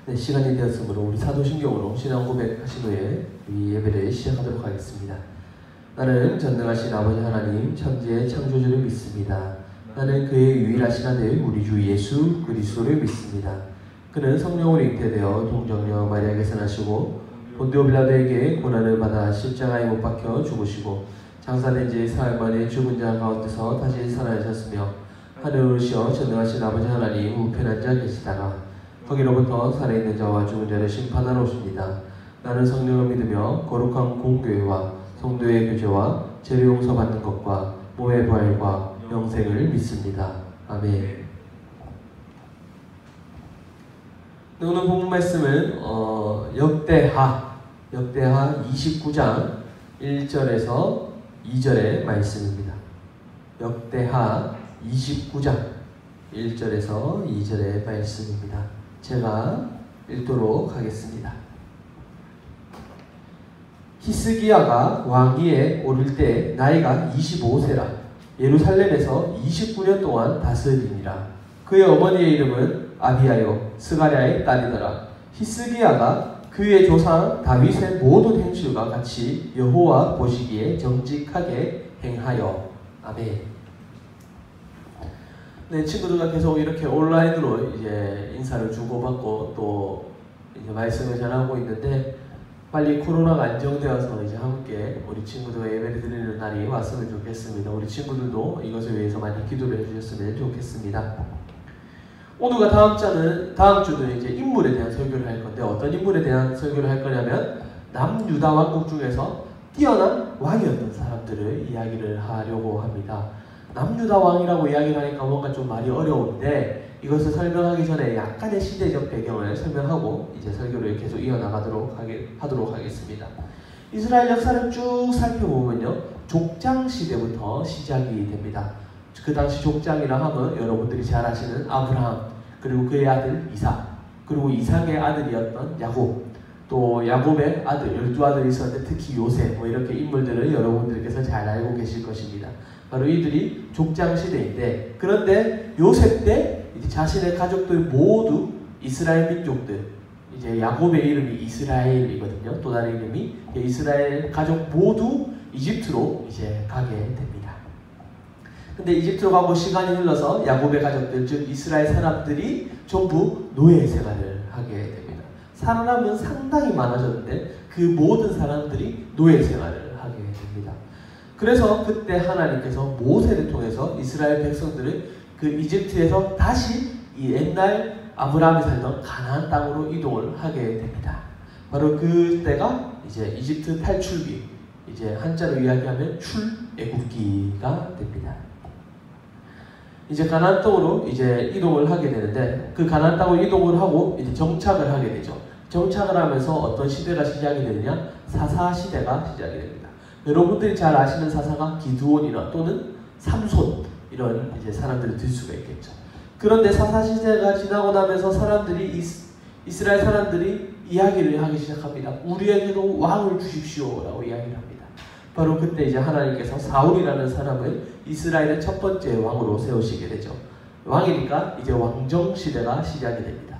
네, 시간이 되었으므로 우리 사도신경으로 신앙 고백하신 후에 이 예배를 시작하도록 하겠습니다. 나는 전능하신 아버지 하나님 천지의 창조주를 믿습니다. 나는 그의 유일하신 아들 우리 주 예수 그리스도를 믿습니다. 그는 성령으로 잉태되어 동정녀 마리아에게서 나시고 본디오 빌라도에게 고난을 받아 십자가에 못 박혀 죽으시고 장사된 지 사흘 만에 죽은 자 가운데서 다시 살아나셨으며 하늘에 오르시어 전능하신 아버지 하나님 우편에 앉아 계시다가 거기로부터 살아있는 자와 죽은 자를 심판하러 오십니다. 나는 성령을 믿으며 거룩한 공교회와 성도의 교제와 죄를 용서받는 것과 몸의 부활과 영생을 믿습니다. 아멘. 오늘 본문 말씀은 역대하 29장 1절에서 2절의 말씀입니다. 역대하 29장 1절에서 2절의 말씀입니다. 제가 읽도록 하겠습니다. 히스기야가 왕위에 오를 때 나이가 25세라 예루살렘에서 29년 동안 다스리니라. 그의 어머니의 이름은 아비아요 스가랴의 딸이더라. 히스기야가 그의 조상 다윗의 모든 행실과 같이 여호와 보시기에 정직하게 행하여. 아멘. 네, 친구들과 계속 이렇게 온라인으로 이제 인사를 주고받고 또 이제 말씀을 전하고 있는데 빨리 코로나가 안정되어서 이제 함께 우리 친구들과 예배를 드리는 날이 왔으면 좋겠습니다. 우리 친구들도 이것을 위해서 많이 기도를 해주셨으면 좋겠습니다. 오늘과 다음 주는 이제 인물에 대한 설교를 할 건데 어떤 인물에 대한 설교를 할 거냐면 남유다 왕국 중에서 뛰어난 왕이었던 사람들을 이야기를 하려고 합니다. 남유다 왕이라고 이야기를 하니까 뭔가 좀 말이 어려운데 이것을 설명하기 전에 약간의 시대적 배경을 설명하고 이제 설교를 계속 이어나가도록 하도록 하겠습니다. 이스라엘 역사를 쭉 살펴보면요, 족장 시대부터 시작이 됩니다. 그 당시 족장이라 하면 여러분들이 잘 아시는 아브라함, 그리고 그의 아들 이삭, 그리고 이삭의 아들이었던 야곱, 또 야곱의 아들 12아들이 있었는데 특히 요셉, 뭐 이렇게 인물들을 여러분들께서 잘 알고 계실 것입니다. 바로 이들이 족장 시대인데, 그런데 요셉 때 이제 자신의 가족들 모두 이스라엘 민족들, 이제 야곱의 이름이 이스라엘이거든요. 또 다른 이름이 이스라엘 가족 모두 이집트로 이제 가게 됩니다. 근데 이집트로 가고 시간이 흘러서 야곱의 가족들, 즉 이스라엘 사람들이 전부 노예 생활을 하게 됩니다. 사람은 상당히 많아졌는데 그 모든 사람들이 노예 생활을 하게 됩니다. 그래서 그때 하나님께서 모세를 통해서 이스라엘 백성들을 그 이집트에서 다시 이 옛날 아브라함이 살던 가나안 땅으로 이동을 하게 됩니다. 바로 그때가 이제 이집트 탈출기, 이제 한자로 이야기하면 출애굽기가 됩니다. 이제 가나안 땅으로 이제 이동을 하게 되는데 그 가나안 땅으로 이동을 하고 이제 정착을 하게 되죠. 정착을 하면서 어떤 시대가 시작이 되느냐? 사사 시대가 시작이 됩니다. 여러분들이 잘 아시는 사사가 기드온이나 또는 삼손 이런 이제 사람들을 들 수가 있겠죠. 그런데 사사 시대가 지나고 나면서 사람들이 이스라엘 사람들이 이야기를 하기 시작합니다. 우리에게도 왕을 주십시오라고 이야기를 합니다. 바로 그때 이제 하나님께서 사울이라는 사람을 이스라엘의 첫 번째 왕으로 세우시게 되죠. 왕이니까 이제 왕정 시대가 시작이 됩니다.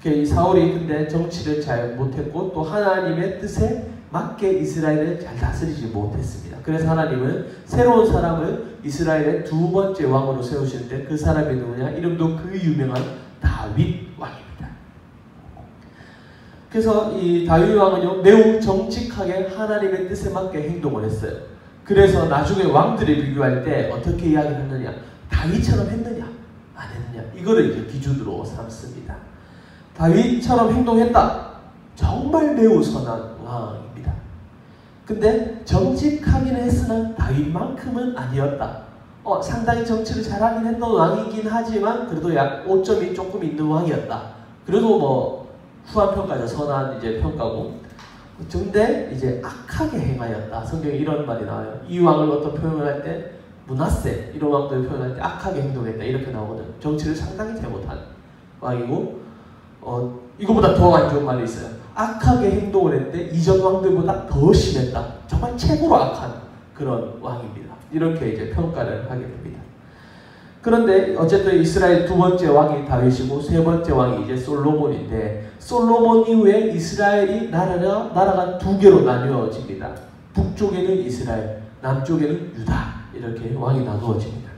이 사울이 근데 정치를 잘 못했고 또 하나님의 뜻에 맞게 이스라엘을 잘 다스리지 못했습니다. 그래서 하나님은 새로운 사람을 이스라엘의 두 번째 왕으로 세우시는데 그 사람이 누구냐? 이름도 그 유명한 다윗 왕입니다. 그래서 이 다윗 왕은요, 매우 정직하게 하나님의 뜻에 맞게 행동을 했어요. 그래서 나중에 왕들을 비교할 때 어떻게 이야기를 했느냐? 다윗처럼 했느냐? 안 했느냐? 이거를 이제 기준으로 삼습니다. 다윗처럼 행동했다. 정말 매우 선한 왕입니다. 근데 정직하기는 했으나 다윗만큼은 아니었다. 상당히 정치를 잘하긴 했던 왕이긴 하지만 그래도 약 5점이 조금 있는 왕이었다. 그래도 뭐 후한 평가죠. 선한 이제 평가고. 근데 이제 악하게 행하였다. 성경에 이런 말이 나와요. 이 왕을 어떤 표현을 할 때 므낫세 이런 왕들을 표현할 때 악하게 행동했다 이렇게 나오거든. 정치를 상당히 잘못한 왕이고 이거보다 더 안 좋은 말이 있어요. 악하게 행동을 했는데 이전 왕들보다 더 심했다. 정말 최고로 악한 그런 왕입니다. 이렇게 이제 평가를 하게 됩니다. 그런데 어쨌든 이스라엘 두 번째 왕이 다윗이고 세 번째 왕이 이제 솔로몬인데, 솔로몬 이후에 이스라엘이 나라가 두 개로 나뉘어집니다. 북쪽에는 이스라엘, 남쪽에는 유다, 이렇게 왕이 나누어집니다.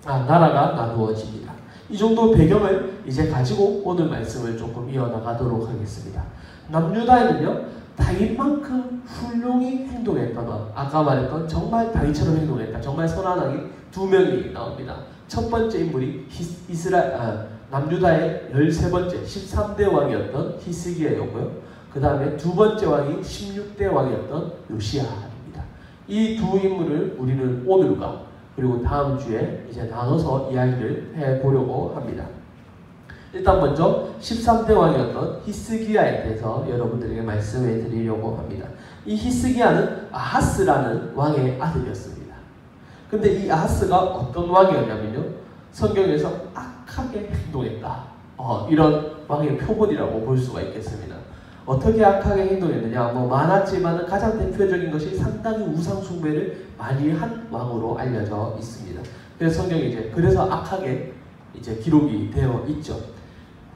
나라가 나누어집니다. 이 정도 배경을 이제 가지고 오늘 말씀을 조금 이어나가도록 하겠습니다. 남유다에는요, 다윗만큼 훌륭히 행동했던, 아까 말했던 정말 다윗처럼 행동했다, 정말 선한 왕이 두 명이 나옵니다. 첫 번째 인물이 남유다의 13번째 13대 왕이었던 히스기야였고요. 그 다음에 두 번째 왕이 16대 왕이었던 요시야입니다. 이 두 인물을 우리는 오늘과 그리고 다음 주에 이제 나눠서 이야기를 해보려고 합니다. 일단 먼저 13대 왕이었던 히스기야에 대해서 여러분들에게 말씀해 드리려고 합니다. 이 히스기야는 아하스라는 왕의 아들이었습니다. 근데 이 아하스가 어떤 왕이었냐면요, 성경에서 악하게 행동했다, 이런 왕의 표본이라고 볼 수가 있겠습니다. 어떻게 악하게 행동했느냐, 많았지만 가장 대표적인 것이 상당히 우상 숭배를 많이 한 왕으로 알려져 있습니다. 그래서 성경이 그래서 악하게 기록이 되어 있죠.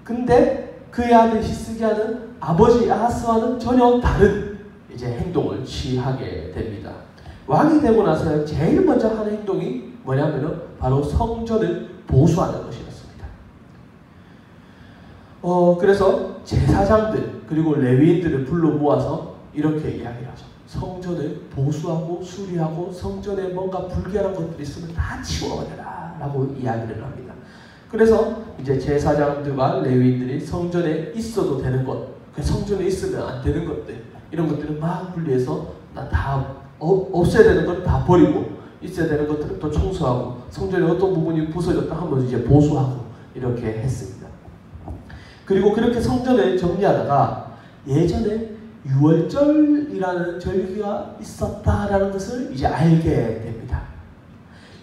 근데 그의 아들 히스기야는 아버지 아하스와는 전혀 다른 행동을 취하게 됩니다. 왕이 되고 나서 제일 먼저 하는 행동이 뭐냐면은 바로 성전을 보수하는 것이었습니다. 그래서 제사장들 그리고 레위인들을 불러 모아서 이렇게 이야기를 하죠. 성전을 보수하고 수리하고 성전에 뭔가 불결한 것들이 있으면 다 치워버려라 라고 이야기를 합니다. 그래서 제사장들과 레위인들이 성전에 있어도 되는 것, 성전에 있으면 안 되는 것들, 이런 것들을 막 분리해서 다 없애야 되는 건 다 버리고 있어야 되는 것들은 또 청소하고, 성전의 어떤 부분이 부서졌다 하면 보수하고 이렇게 했습니다. 그리고 그렇게 성전을 정리하다가 예전에 유월절이라는 절기가 있었다라는 것을 알게 됩니다.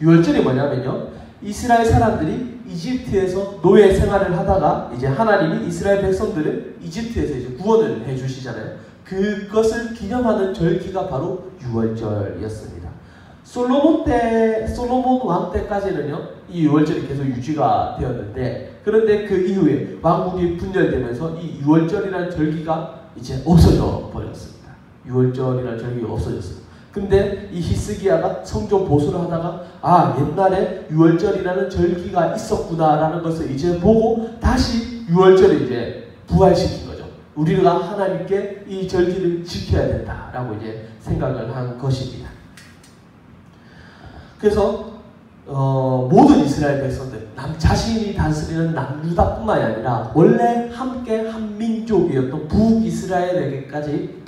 유월절이 뭐냐면요, 이스라엘 사람들이 이집트에서 노예 생활을 하다가 하나님이 이스라엘 백성들을 이집트에서 구원을 해주시잖아요. 그것을 기념하는 절기가 바로 유월절이었습니다. 솔로몬 왕 때까지는요, 이 유월절이 계속 유지가 되었는데, 그런데 그 이후에 왕국이 분열되면서 이 유월절이라는 절기가 없어져 버렸습니다. 유월절이라는 절기가 없어졌습니다. 근데 이 히스기야가 성전 보수를 하다가 옛날에 유월절이라는 절기가 있었구나라는 것을 보고 다시 유월절을 부활시킨 거죠. 우리가 하나님께 이 절기를 지켜야 된다라고 생각을 한 것입니다. 그래서 모든 이스라엘 백성들, 자신이 다스리는 남유다뿐만이 아니라 원래 함께 한 민족이었던 북이스라엘에게까지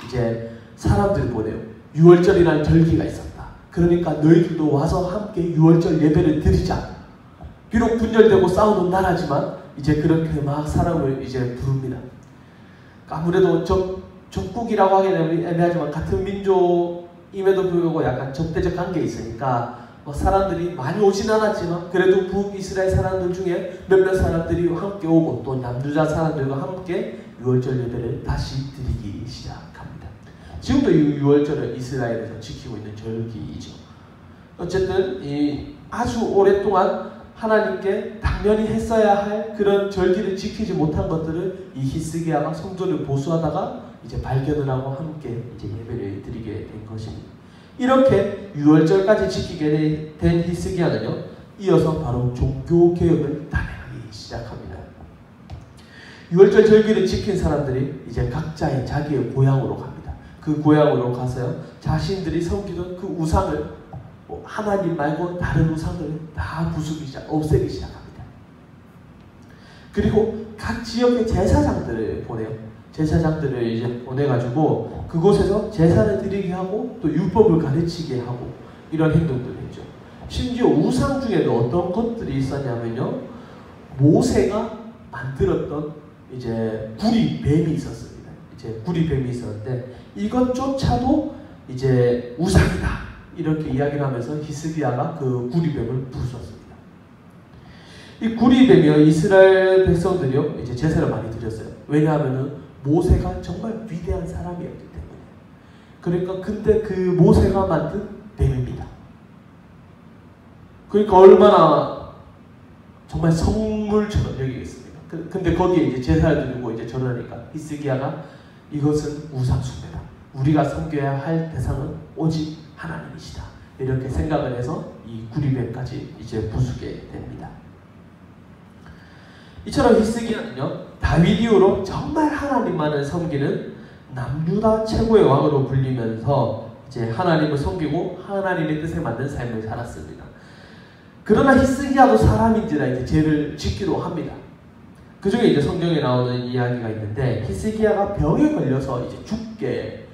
사람들을 보내요. 유월절이라는 절기가 있었다. 그러니까 너희들도 와서 함께 유월절 예배를 드리자. 비록 분열되고 싸우는 나라지만 그렇게 막 사람을 부릅니다. 아무래도 적국이라고 하기는 애매하지만 같은 민족임에도 불구하고 약간 적대적 관계에 있으니까 사람들이 많이 오진 않았지만 그래도 북이스라엘 사람들 중에 몇몇 사람들이 함께 오고 또 남유다 사람들과 함께 유월절 예배를 다시 드리기 시작합니다. 지금도 이 유월절을 이스라엘에서 지키고 있는 절기이죠. 어쨌든 아주 오랫동안 하나님께 당연히 했어야 할 그런 절기를 지키지 못한 것들을 이 히스기야가 성전을 보수하다가 발견을 하고 함께 예배를 드리게 된 것입니다. 이렇게 유월절까지 지키게 된 히스기야는요, 이어서 바로 종교개혁을 단행하기 시작합니다. 유월절 절기를 지킨 사람들이 각자의 자기의 고향으로 갑니다. 그 고향으로 가서요, 자신들이 섬기던 그 우상을 하나님 말고 다른 우상을 다 없애기 시작합니다. 그리고 각 지역의 제사장들을 보내요. 제사장들을 보내가지고 그곳에서 제사를 드리게 하고 또 율법을 가르치게 하고 이런 행동들을 했죠. 심지어 우상 중에도 어떤 것들이 있었냐면요, 모세가 만들었던 구리뱀이 있었습니다. 구리뱀이 있었는데 이것조차도 우상이다 이렇게 이야기를 하면서 히스기야가 그 구리뱀을 부쉈습니다. 이 구리뱀이요, 이스라엘 백성들이요 제사를 많이 드렸어요. 왜냐하면은 모세가 정말 위대한 사람이었기 때문에. 그러니까 근데 그 모세가 만든 뱀입니다. 그러니까 얼마나 정말 선물처럼 여기겠습니다. 근데 거기에 이제 제사를 드리고 이제 절하니까 히스기야가 이것은 우상숭배다. 우리가 섬겨야 할 대상은 오직 하나님이시다. 이렇게 생각을 해서 이 구리뱀까지 이제 부수게 됩니다. 이처럼 히스기야는요, 다윗 이후로 정말 하나님만을 섬기는 남유다 최고의 왕으로 불리면서 이제 하나님을 섬기고 하나님의 뜻에 맞는 삶을 살았습니다. 그러나 히스기야도 사람인지라 이제 죄를 짓기도 합니다. 그 중에 이제 성경에 나오는 이야기가 있는데, 히스기야가 병에 걸려서 이제 죽게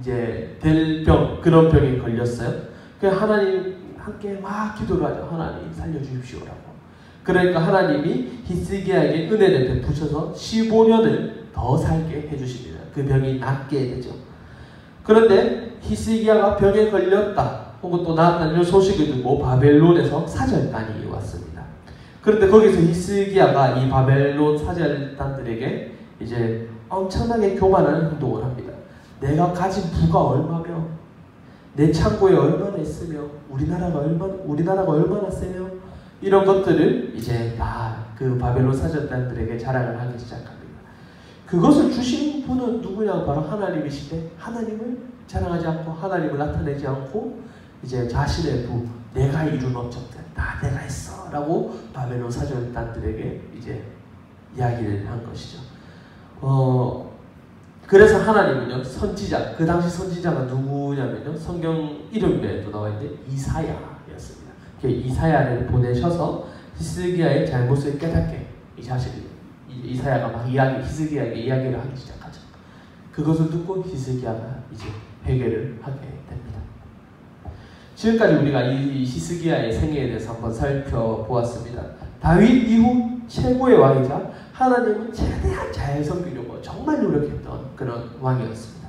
이제 될 그런 병에 걸렸어요. 그래서 하나님 함께 막 기도를 하죠. 하나님 살려주십시오라고. 그러니까 하나님이 히스기야에게 은혜를 베푸셔서 15년을 더 살게 해주십니다. 그 병이 낫게 되죠. 그런데 히스기야가 병에 걸렸다 혹은 또 나았다는 소식을 듣고 바벨론에서 사절단이 왔습니다. 그런데 거기서 히스기야가 이 바벨론 사절단들에게 이제 엄청나게 교만한 행동을 합니다. 내가 가진 부가 얼마며 내 창고에 얼마나 있으며 우리나라가 얼마나 세며 이런 것들을 이제 다 그 바벨론 사절단들에게 자랑을 하기 시작합니다. 그것을 주신 분은 누구냐? 바로 하나님이신데 하나님을 자랑하지 않고 하나님을 나타내지 않고 이제 자신의 부, 내가 이룬 업적들 다 내가 했어 라고 바벨론 사절단들에게 이제 이야기를 한 것이죠. 그래서 하나님은요, 선지자, 그 당시 선지자가 누구냐면요, 성경 이름에도 나와 있는데 이사야였습니다. 이사야를 보내셔서 히스기야의 잘못을 깨닫게 이사야가 막 히스기야에게 이야기를 하기 시작하죠. 그것을 듣고 히스기야가 이제 회개를 하게 됩니다. 지금까지 우리가 이 히스기야의 생애에 대해서 한번 살펴보았습니다. 다윗 이후 최고의 왕이자 하나님은 최대한 잘 섬기려고 정말 노력했던 그런 왕이었습니다.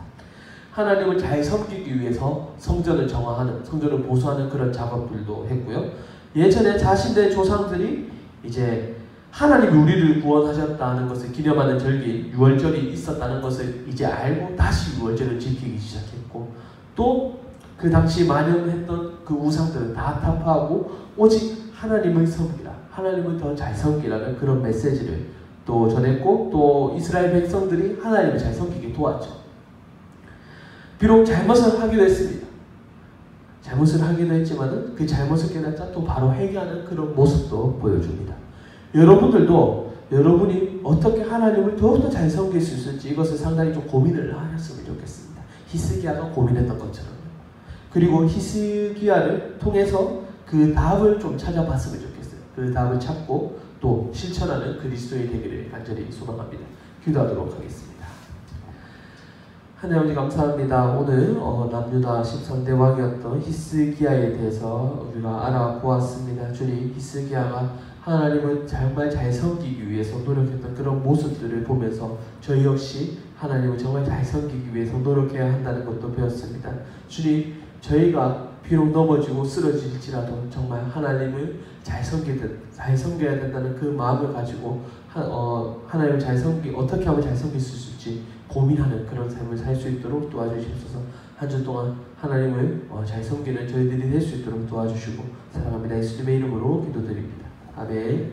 하나님을 잘 섬기기 위해서 성전을 정화하는, 성전을 보수하는 그런 작업들도 했고요. 예전에 자신의 조상들이 이제 하나님이 우리를 구원하셨다는 것을 기념하는 절기, 유월절이 있었다는 것을 이제 알고 다시 유월절을 지키기 시작했고, 또 그 당시 만연했던 그 우상들을 다 타파하고 오직 하나님을 섬기라, 하나님을 더 잘 섬기라는 그런 메시지를 또 전했고, 또 이스라엘 백성들이 하나님을 잘 섬기게 도왔죠. 비록 잘못을 하기도 했습니다. 잘못을 하기도 했지만은 그 잘못을 깨닫자 또 바로 회개하는 그런 모습도 보여줍니다. 여러분들도 여러분이 어떻게 하나님을 더욱더 잘 섬길 수 있을지 이것을 상당히 좀 고민을 하셨으면 좋겠습니다. 히스기야가 고민했던 것처럼요. 그리고 히스기야를 통해서 그 답을 좀 찾아봤으면 좋겠어요. 그 답을 찾고 또 실천하는 그리스도의 되기를 간절히 소망합니다. 기도하도록 하겠습니다. 하나님 아버지 감사합니다. 오늘 남유다 13대 왕이었던 히스기야에 대해서 우리가 알아보았습니다. 주님, 히스기야가 하나님을 정말 잘 섬기기 위해서 노력했던 그런 모습들을 보면서 저희 역시 하나님을 정말 잘 섬기기 위해서 노력해야 한다는 것도 배웠습니다. 주님, 저희가 비록 넘어지고 쓰러질지라도 정말 하나님을 잘 섬겨야 된다는 그 마음을 가지고 하나님을 어떻게 하면 잘 섬길 수 있을지 고민하는 그런 삶을 살 수 있도록 도와주시옵소서. 한 주 동안 하나님을 잘 섬기는 저희들이 될 수 있도록 도와주시고 사랑합니다. 예수님의 이름으로 기도드립니다. 아멘.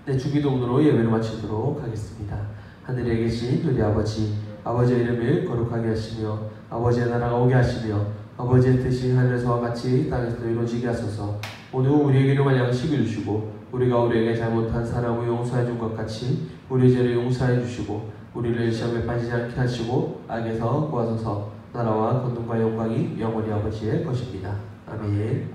네, 주기도문으로 예배를 마치도록 하겠습니다. 하늘에 계신 우리 아버지의 이름을 거룩하게 하시며 아버지의 나라가 오게 하시며 아버지의 뜻이 하늘에서와 같이 땅에서도 이루어지게 하소서. 오늘 우리에게 일용할 양식을 주시고 우리가 우리에게 잘못한 사람을 용서해 준 것 같이 우리 죄를 용서해 주시고 우리를 시험에 빠지지 않게 하시고 악에서 구하소서. 나라와 권능과 영광이 영원히 아버지의 것입니다. 아멘.